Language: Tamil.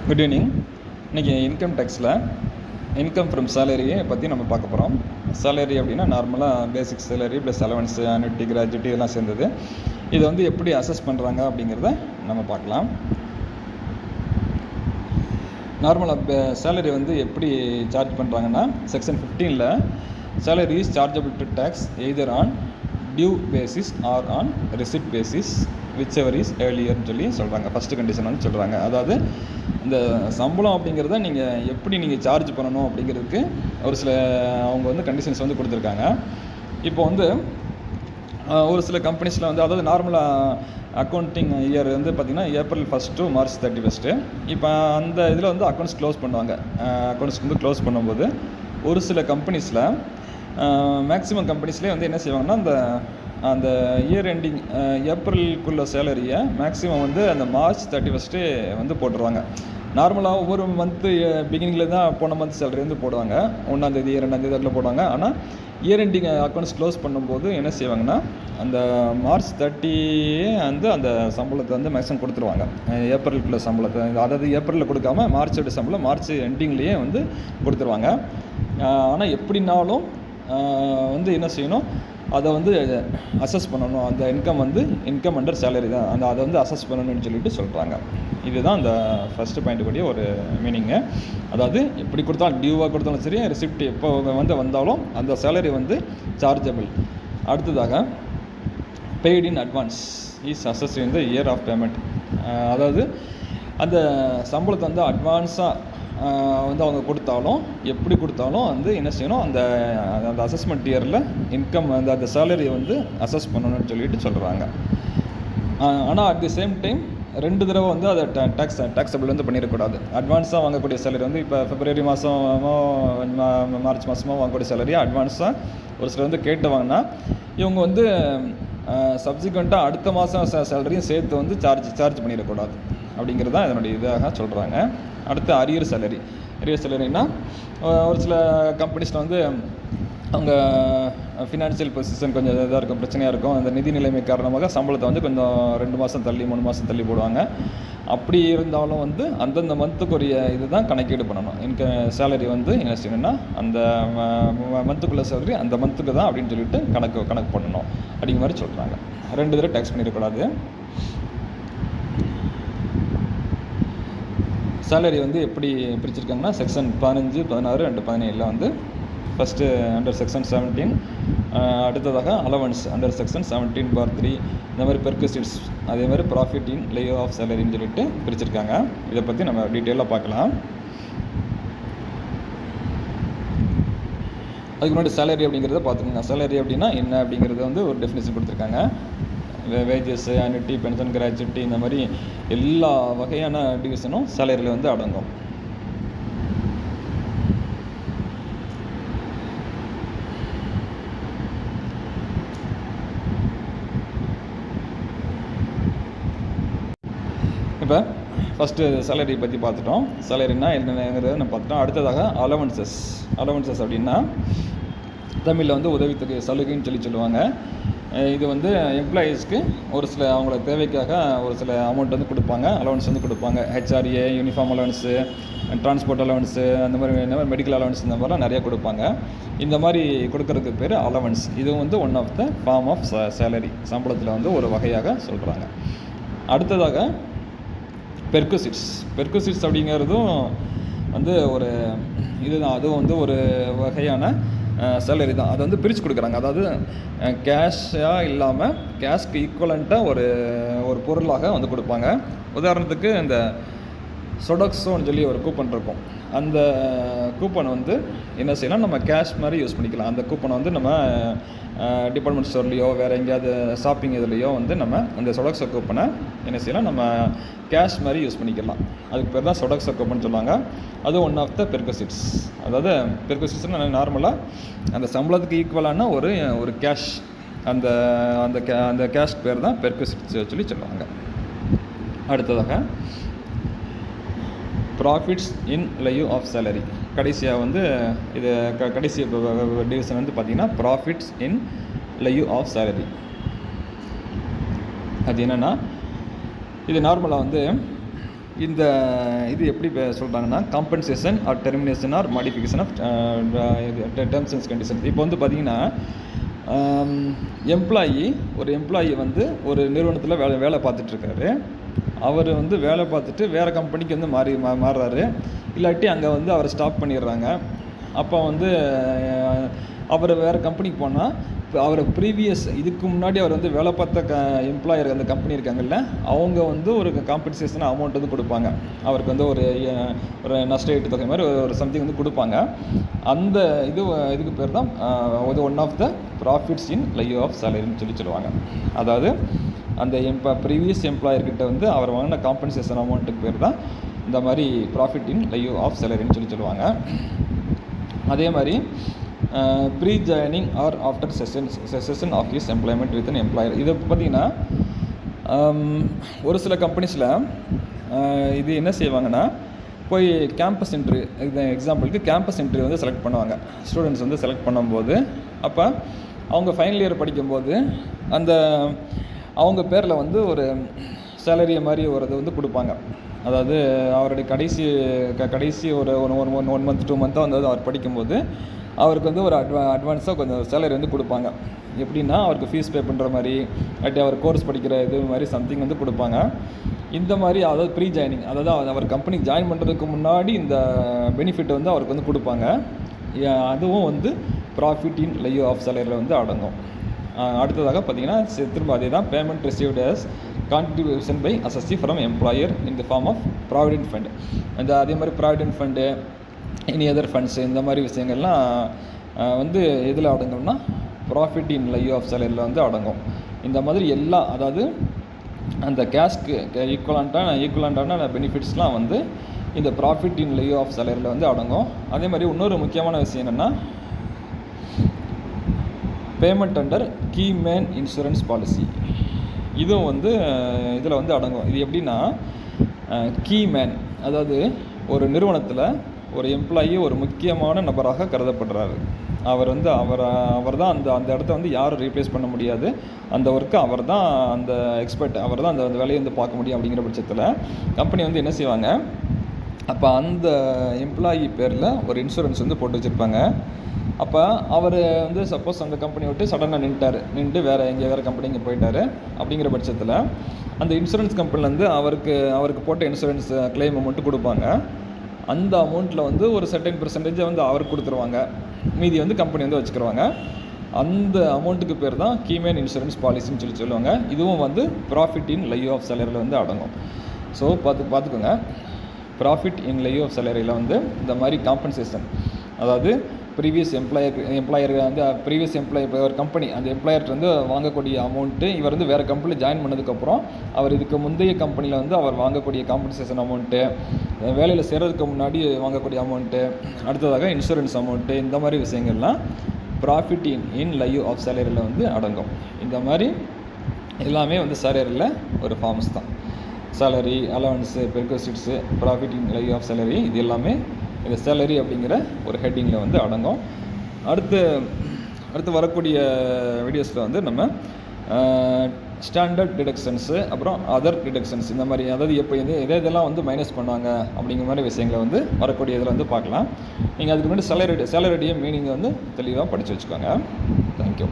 Good evening. இன்றைக்கி இன்கம் டேக்ஸில் இன்கம் ஃப்ரம் சேலரியை பற்றி நம்ம பார்க்க போகிறோம். சேலரி அப்படின்னா நார்மலாக basic salary plus allowance, annuity, gratuity இதெல்லாம் சேர்ந்தது. இதை வந்து எப்படி அசஸ் பண்ணுறாங்க அப்படிங்கிறத நம்ம பார்க்கலாம். நார்மலாக சேலரி வந்து எப்படி சார்ஜ் பண்ணுறாங்கன்னா, செக்ஷன் 15ல் salary is chargeable to tax either on due basis or on receipt basis whichever is ஏர்லியர்னு சொல்லி சொல்கிறாங்க. ஃபஸ்ட்டு கண்டிஷன் வந்து சொல்கிறாங்க. அதாவது இந்த சம்பளம் அப்படிங்கிறத எப்படி நீங்கள் சார்ஜ் பண்ணணும் அப்படிங்கிறதுக்கு ஒரு சில அவங்க வந்து கண்டிஷன்ஸ் வந்து கொடுத்துருக்காங்க. இப்போ வந்து ஒரு சில கம்பெனிஸில் வந்து, அதாவது நார்மலாக அக்கௌண்டிங் இயர் வந்து பார்த்திங்கன்னா April 1 to March 31. இப்போ அந்த இதில் வந்து அக்கௌண்ட்ஸ் க்ளோஸ் பண்ணுவாங்க. அக்கௌண்ட்ஸ் வந்து க்ளோஸ் பண்ணும்போது ஒரு சில கம்பெனிஸில், மேக்ஸிமம் கம்பெனிஸ்லேயே வந்து என்ன செய்வாங்கன்னா, அந்த இயர் எண்டிங் ஏப்ரலுக்குள்ள சேலரியை மேக்ஸிமம் வந்து அந்த March 31 வந்து போட்டுருவாங்க. நார்மலாக ஒவ்வொரு மந்த்து பிகினிங்கில் தான் போன மந்த் சேலரி வந்து போடுவாங்க. 1ஆம் தேதி 2ஆம் தேதி அதில் போடுவாங்க. ஆனால் இயர் எண்டிங் அக்கௌண்ட்ஸ் க்ளோஸ் பண்ணும்போது என்ன செய்வாங்கன்னா, அந்த March 30 வந்து அந்த சம்பளத்தை வந்து மேக்ஸிமம் கொடுத்துருவாங்க. ஏப்ரலுக்குள்ள சம்பளத்தை, அதாவது ஏப்ரலில் கொடுக்காம மார்ச்சோட சம்பளம் மார்ச் எண்டிங்லேயே வந்து கொடுத்துருவாங்க. ஆனால் எப்படின்னாலும் வந்து என்ன செய்யணும், அதை வந்து அசஸ் பண்ணணும். அந்த இன்கம் அண்டர் சேலரி தான், அதை வந்து அசஸ் பண்ணணும்னு சொல்லிட்டு சொல்கிறாங்க. இதுதான் அந்த ஃபஸ்ட்டு பாயிண்ட் கூடிய ஒரு மீனிங்கு. அதாவது எப்படி கொடுத்தாலும், டியூவாக கொடுத்தாலும் சரி, ரெசிப்ட் எப்போ வந்தாலும் அந்த சேலரி வந்து சார்ஜபிள். அடுத்ததாக paid in advance is assessed in the year of payment. அதாவது அந்த சம்பளத்தை வந்து அட்வான்ஸாக வந்து அவங்க கொடுத்தாலும், எப்படி கொடுத்தாலும் வந்து என்ன செய்யணும், அந்த அசஸ்மெண்ட் இயரில் இன்கம் அந்த சேலரியை வந்து அசஸ் பண்ணணும்னு சொல்லிட்டு சொல்கிறாங்க. ஆனால் அட் தி சேம் டைம் 2 தடவை வந்து அதை டேக்ஸபிள் வந்து பண்ணிடக்கூடாது. அட்வான்ஸாக வாங்கக்கூடிய சேலரி வந்து இப்போ February மாதமோ March மாதமோ வாங்கக்கூடிய சேலரியை அட்வான்ஸாக ஒரு சிலர் வந்து கேட்டவாங்கன்னா, இவங்க வந்து சப்சிக்வெண்ட்டாக அடுத்த மாதம் சேலரியும் சேர்த்து வந்து சார்ஜ் பண்ணிடக்கூடாது அப்படிங்கிறது தான் இதனுடைய இதாக சொல்கிறாங்க. அடுத்து அரியர் சேலரினா, ஒரு சில கம்பெனிஸில் வந்து அவங்க ஃபினான்ஷியல் பொசிஷன் கொஞ்சம் இதாக இருக்கும், பிரச்சனையாக இருக்கும். அந்த நிதி நிலைமை காரணமாக சம்பளத்தை வந்து கொஞ்சம் 2 மாதம் தள்ளி 3 மாதம் தள்ளி போடுவாங்க. அப்படி இருந்தாலும் வந்து அந்தந்த மந்த்துக்குரிய இது தான் கணக்கீடு பண்ணணும். சேலரி வந்து என்ன செய்யணும்னா, அந்த மந்த்துக்குள்ள சேலரி அந்த மந்த்துக்கு தான் அப்படின்னு சொல்லிட்டு கணக்கு பண்ணணும் அப்படிங்கிற மாதிரி சொல்கிறாங்க. 2 தடவை டேக்ஸ் பண்ணிடக்கூடாது. சேலரி வந்து எப்படி பிரிச்சிருக்காங்கன்னா, செக்ஷன் 15, 16 அண்ட் 17 வந்து ஃபஸ்ட்டு அண்டர் செக்ஷன் 17, அடுத்ததாக அலவன்ஸ் அண்டர் செக்ஷன் 17(3), இந்த மாதிரி பெர்குசிட்ஸ், அதே மாதிரி ப்ராஃபிட் இன் லியோ ஆஃப் சேலரின்னு சொல்லிட்டு பிரிச்சிருக்காங்க. இதை பற்றி நம்ம டீட்டெயிலாக பார்க்கலாம். அதுக்கு முன்னாடி சேலரி அப்படிங்கிறத பார்த்துக்கோங்க. சேலரி அப்படின்னா என்ன அப்படிங்கிறது வந்து ஒரு டெஃபினேஷன் கொடுத்துருக்காங்க. வேஜஸ், அனுட்டி, பென்ஷன், கிராஜுவிட்டி, இந்த மாதிரி எல்லா வகையான டிவிஷனும் சேலரியில் வந்து அடங்கும். இப்போ ஃபஸ்ட்டு சேலரி பற்றி பார்த்துட்டோம். சேலரினா என்னங்கிறத நம்ம பார்த்துட்டோம். அடுத்ததாக அலவன்சஸ் அப்படின்னா தமிழில் வந்து உதவித்தொகை சலுகைன்னு சொல்லுவாங்க. இது வந்து எம்ப்ளாயீஸ்க்கு ஒரு சில அவங்களோட தேவைக்காக ஒரு சில அமௌண்ட் வந்து கொடுப்பாங்க, அலவன்ஸ் வந்து கொடுப்பாங்க. HRA, uniform allowance, transport allowance, அந்த மாதிரி மெடிக்கல் அலவன்ஸ், இந்த மாதிரிலாம் நிறையா கொடுப்பாங்க. இந்த மாதிரி கொடுக்கறதுக்கு பேர் அலவன்ஸ். இதுவும் வந்து one of the form of salary, சம்பளத்தில் வந்து ஒரு வகையாக சொல்கிறாங்க. அடுத்ததாக பெர்குசிட்ஸ் அப்படிங்கிறதும் வந்து ஒரு இதுதான். அதுவும் வந்து ஒரு வகையான சேலரி தான். அதை வந்து பிரித்து கொடுக்குறாங்க. அதாவது கேஷாக இல்லாமல் கேஷ்க்கு ஈக்குவலண்ட்டாக ஒரு பொருளாக வந்து கொடுப்பாங்க. உதாரணத்துக்கு இந்த சொடக்ஸோன்னு சொல்லி ஒரு கூப்பன் இருக்கும். அந்த கூப்பனை வந்து என்ன செய்யலாம், நம்ம கேஷ் மாதிரி யூஸ் பண்ணிக்கலாம். அந்த கூப்பனை வந்து நம்ம டிபார்ட்மெண்ட் ஸ்டோர்லேயோ வேறு எங்கேயாவது ஷாப்பிங் இதுலேயோ வந்து நம்ம அந்த சொடக்ஸோ கூப்பனை என்ன செய்யலாம், நம்ம கேஷ் மாதிரி யூஸ் பண்ணிக்கலாம். அதுக்கு பேர் தான் சொடக்ஸோ கூப்பன் சொல்லுவாங்க. அது ஒன் ஆஃப் த பெர்குசிட்ஸ். அதாவது பெர்குசிட்ஸ்னா நார்மலாக அந்த சம்பளத்துக்கு ஈக்குவலான ஒரு கேஷ், அந்த கேஷ்க்கு பேர் தான் பெர்குசிட்ஸ் சொல்லி சொல்லுவாங்க. அடுத்ததாக profits in lieu of salary. கடைசியாக வந்து இது கடைசி டிவிஷன் வந்து பார்த்திங்கன்னா profits in lieu of salary. அது என்னென்னா, இது நார்மலாக வந்து இந்த இது எப்படி சொல்கிறாங்கன்னா compensation or termination or modification of terms and conditions. இப்போ வந்து பார்த்தீங்கன்னா ஒரு எம்ப்ளாயி வந்து ஒரு நிறுவனத்தில் வேலை பார்த்துட்ருக்காரு. அவர் வந்து வேலை பார்த்துட்டு வேறு கம்பெனிக்கு வந்து மாறுறாரு. இல்லாட்டி அங்கே வந்து அவரை ஸ்டாப் பண்ணிடுறாங்க. அப்போ வந்து அவர் வேறு கம்பெனிக்கு போனால் அவர் இதுக்கு முன்னாடி அவர் வந்து வேலை பார்த்த எம்ப்ளாயர் அந்த கம்பெனி இருக்காங்கல்ல, அவங்க வந்து ஒரு காம்பன்சேஷன் அமௌண்ட் வந்து கொடுப்பாங்க. அவருக்கு வந்து ஒரு நஷ்ட ஈட்டு தொகை மாதிரி ஒரு சம்திங் வந்து கொடுப்பாங்க. அந்த இதுக்கு பேர் தான் one of the profits in lieu of சேலரின்னு சொல்லுவாங்க. அதாவது அந்த ப்ரீவியஸ் எம்ப்ளாயர்கிட்ட வந்து அவர் வாங்கின காம்பன்சேஷன் அமௌண்ட்டுக்கு பேர் தான் இந்த மாதிரி ப்ராஃபிட் இன் லைவ் ஆஃப் சேலரின்னு சொல்லுவாங்க. அதே மாதிரி pre joining or after cessation of his employment with an employer. இதை பார்த்திங்கன்னா ஒரு சில கம்பெனிஸில் இது என்ன செய்வாங்கன்னா, போய் கேம்பஸ் இன்டர்வியூ, எக்ஸாம்பிளுக்கு கேம்பஸ் இன்டர்வியூ வந்து செலக்ட் பண்ணுவாங்க. ஸ்டூடெண்ட்ஸ் வந்து செலக்ட் பண்ணும்போது அப்போ அவங்க ஃபைனல் இயர் படிக்கும்போது அவங்க பேரில் வந்து ஒரு சேலரி மாதிரி ஒரு இது வந்து கொடுப்பாங்க. அதாவது அவருடைய கடைசி ஒரு 1 மந்த் 2 மந்த்தாக வந்து அவர் படிக்கும்போது அவருக்கு வந்து ஒரு அட்வான்ஸாக கொஞ்சம் சேலரி வந்து கொடுப்பாங்க. எப்படின்னா அவருக்கு ஃபீஸ் பே பண்ணுற மாதிரி, இல்லாட்டி அவர் கோர்ஸ் படிக்கிற இது மாதிரி சம்திங் வந்து கொடுப்பாங்க. இந்த மாதிரி அதாவது ப்ரீ ஜாயினிங், அதாவது அவர் கம்பெனிக்கு ஜாயின் பண்ணுறதுக்கு முன்னாடி இந்த பெனிஃபிட் வந்து அவருக்கு வந்து கொடுப்பாங்க. அதுவும் வந்து ப்ராஃபிட் இன் லைவ் ஆஃப் சேலரியில் வந்து அடங்கும். அடுத்ததாக பார்த்தீங்கன்னா திரும்ப அதே தான், payment received as contribution by assessee from employer in the form of provident fund. அதே மாதிரி ப்ராவிடென்ட் ஃபண்டு, இனி அதர் ஃபண்ட்ஸு, இந்த மாதிரி விஷயங்கள்லாம் வந்து எதில் அடங்கும்னா ப்ராஃபிட் இன் லைவ் ஆஃப் சேலரியில் வந்து அடங்கும். இந்த மாதிரி எல்லாம், அதாவது அந்த கேஷ்க்கு ஈக்குவலண்ட்டான பெனிஃபிட்ஸ்லாம் வந்து இந்த ப்ராஃபிட் இன் லைவ் ஆஃப் சேலரியில் வந்து அடங்கும். அதே மாதிரி இன்னொரு முக்கியமான விஷயம் என்னென்னா, payment under key man insurance policy, இதுவும் வந்து இதில் வந்து அடங்கும். இது எப்படின்னா, கீ மேன், அதாவது ஒரு நிறுவனத்தில் ஒரு எம்ப்ளாயி ஒரு முக்கியமான நபராக கருதப்படுறாரு. அவர் தான் அந்த இடத்த வந்து யாரும் ரீப்ளேஸ் பண்ண முடியாது. அந்த ஒர்க்கு அவர் தான் அந்த எக்ஸ்பர்ட், அவர் தான் அந்த வேலையை வந்து பார்க்க முடியும். அப்படிங்கிற பட்சத்தில் கம்பெனி வந்து என்ன செய்வாங்க, அப்போ அந்த எம்ப்ளாயி பேரில் ஒரு இன்சூரன்ஸ் வந்து போட்டு வச்சுருப்பாங்க. அப்போ அவர் வந்து சப்போஸ் அந்த கம்பெனி விட்டு சடனாக நின்று வேறு கம்பெனிக்கு போயிட்டார். அப்படிங்கிற பட்சத்தில் அந்த இன்சூரன்ஸ் கம்பெனிலேருந்து அவருக்கு போட்ட இன்சூரன்ஸ் கிளைம் அமௌண்ட்டு கொடுப்பாங்க. அந்த அமௌண்ட்டில் வந்து ஒரு சர்டன் பெர்சன்டேஜை வந்து அவருக்கு கொடுத்துருவாங்க, மீதி வந்து கம்பெனி வந்து வச்சுக்கிடுவாங்க. அந்த அமௌண்ட்டுக்கு பேர் தான் கீமேன் இன்சூரன்ஸ் பாலிசின்னு சொல்லுவாங்க. இதுவும் வந்து ப்ராஃபிட் இன் லைவ் ஆஃப் சேலரியில் வந்து அடங்கும். ஸோ பார்த்துக்கோங்க, ப்ராஃபிட் இன் லைவ் ஆஃப் சேலரியில் வந்து இந்த மாதிரி காம்பன்சேஷன், அதாவது ப்ரீவியஸ் எம்ப்ளாயர் வந்து ஒரு கம்பெனி அந்த எம்ப்ளாயர்கிட்ட வந்து வாங்கக்கூடிய அமௌண்ட்டு, இவர் வந்து வேறு கம்பெனியில் ஜாயின் பண்ணதுக்கப்புறம் அவர் இதுக்கு முந்தைய கம்பெனியில் வந்து அவர் வாங்கக்கூடிய காம்பன்சேஷன் அமௌண்ட்டு, வேலையில் சேர்கிறதுக்கு முன்னாடி வாங்கக்கூடிய அமௌண்ட்டு, அடுத்ததாக இன்சூரன்ஸ் அமௌண்ட்டு, இந்த மாதிரி விஷயங்கள்லாம் ப்ராஃபிட் இன் லைவ் ஆஃப் சேலரியில் வந்து அடங்கும். இந்த மாதிரி எல்லாமே வந்து சேலரியில் ஒரு ஃபார்ம்ஸ் தான். Salary, allowance, perquisites, profit in lieu of salary, இது எல்லாமே இந்த சேலரி அப்படிங்கிற ஒரு ஹெட்டிங்கில் வந்து அடங்கும். அடுத்து வரக்கூடிய வீடியோஸில் வந்து நம்ம ஸ்டாண்டர்ட் டிடக்ஷன்ஸு, அப்புறம் அதர் டிடக்ஷன்ஸ், இந்த மாதிரி, அதாவது எப்போ இதெல்லாம் வந்து மைனஸ் பண்ணுவாங்க அப்படிங்கிற மாதிரி விஷயங்களை வந்து வரக்கூடிய இதில் வந்து பார்க்கலாம். நீங்கள் அதுக்கு முன்னாடி சேலரியுடைய மீனிங்கை வந்து தெளிவாக படித்து வச்சுக்கோங்க. தேங்க்யூ.